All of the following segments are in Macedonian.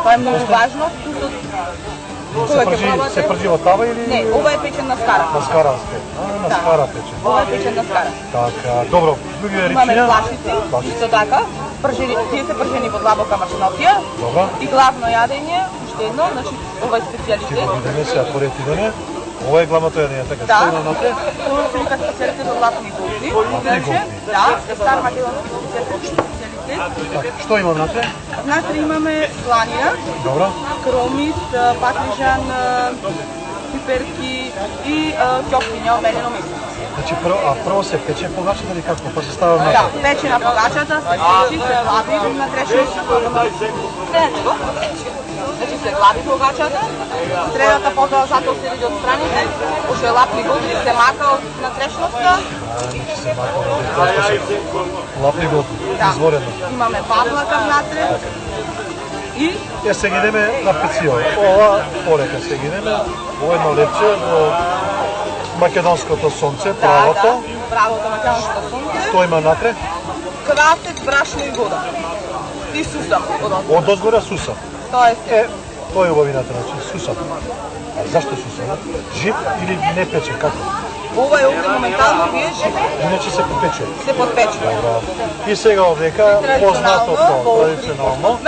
Тоа е многу важно. Се пржи во тава или? Не, ова е печен на скара. На скара сте. На скара печен. Ова е печен на скара. Така, добро. Други речиња? Имаме плашици, исто така. Тие се пржени во длабока мачиновија. Добро. И главно јадење, уште едно, значи ова е специјалитет. Ќе го видиме сега поред идење. Ова е главното јадење, така Да. што има внатре? Ова се вика специјалитет од лапни голди. Да, стар македонски специјалитет. Така, што има внатре? Внатре имаме сланина, Добро. кромис, патлижан, пиперки и ќопкиња обелено месо. Значи прво се пече погачата или како? Па се става внатре? Да, пече на погачата, се печи, се глави на грешност. Значи се глави погачата, средата потоа затоа се види од страните, пошто е лапни голди, се мака од натрешноста. Значи се мака од лапни голди, изворено. Имаме павлака внатре. И се ги идеме на пecijo. Ова порека се ги идеме во едно лепче во македонското сонце, правото. Правото македонско сонце. Што има натре? Квасец, брашно и вода. И сусам. Од озгора сусам. Тоа е се. Тоа е убавината, значи сусам. А зашто сусам? Жив или не пече, како? Ова е овде моментално вие жив. Иначе се подпече. Се подпечува. И сега овдека познатото, традиционално.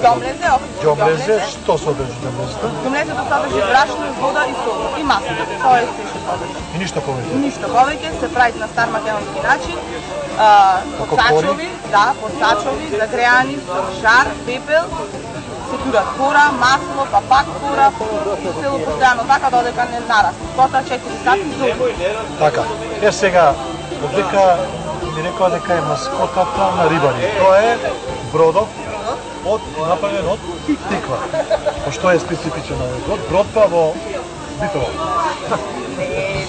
Ѓомлезе, ѓомлезе, што содржи ѓомлезето? Ѓомлезето содржи брашно, вода и сол и масло. Тоа е се што содржи. И ништо повеќе. Ништо повеќе, се прави на стар македонски начин. Посачови, да, посачови, загреани со жар, пепел, се турат кора, масло, па пак кора, цело постојано така додека не нарасне. Потоа 4 сати зуби. Така. Сега, овдека ми рекоа дека е маскотата на рибари. Тоа е бродо. Направен од тиква. Па што е специфичен овој брод па во Битово?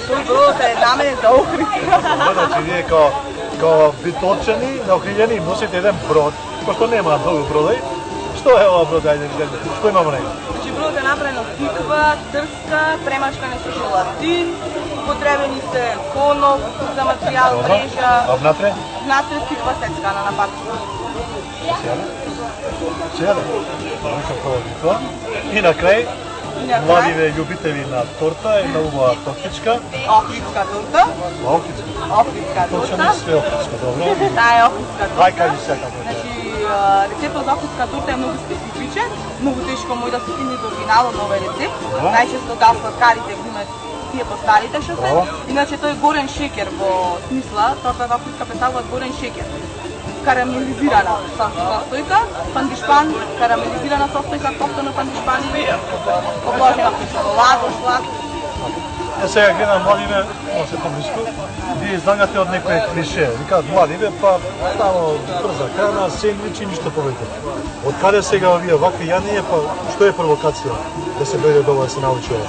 Тој брод е наменет за охридка. Значи вие као битолчани, наохриljeni носите еден брод, пошто нема многу бродови. Што е ова брод, ајде видиме. Што има во него? Значи брод е направен од тиква, трска, премачкане со желатин, употребени се конов за материјал, мрежа. А внатре? Внатре тиква сецкана на патка. Сега да. И на крај, младиве љубители на торта и на убава тортичка. Охридска торта. Охридска Точно торта. све охридско, добро. Таа е охридска торта. Ај кажи сега како е. Значи, рецептот за охридска торта е многу специфичен, многу тешко може да се стигне до оригиналот на овој рецепт. Најчесто да сладкарите го имаат тие постарите што се. Иначе тој горен шеќер во смисла, торта за охридска представува горен шеќер. Карамелизирана состојка, пандишпан, карамелизирана состојка, коптено пандишпан, обложена со шоколадо, сладко. Сега гледам младиве, но се поблиску, вие излагате од некој клише. Викаат младиве, па само брза храна, сендвичи, ништо повеќе. Од каде сега овие вакви јадење, па што е провокација да се дојде до ова да се научи ова?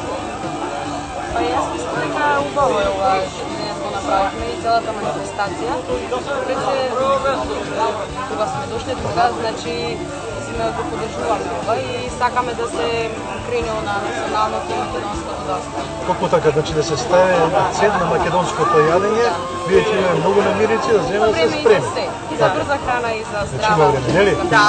Па јас мислам дека убаво е ова што денес го направивме и целата манифестација. Пред се, кога сме дошли тука, значи сме го поддржуваме ова и сакаме да се крени на националното и македонското доста. Колку така, значи да се стави акцент на македонското јадење, вие ќе имаме многу намирици да земе да се спреми. И за брза храна и за Значи здрава. има време, нели? Да.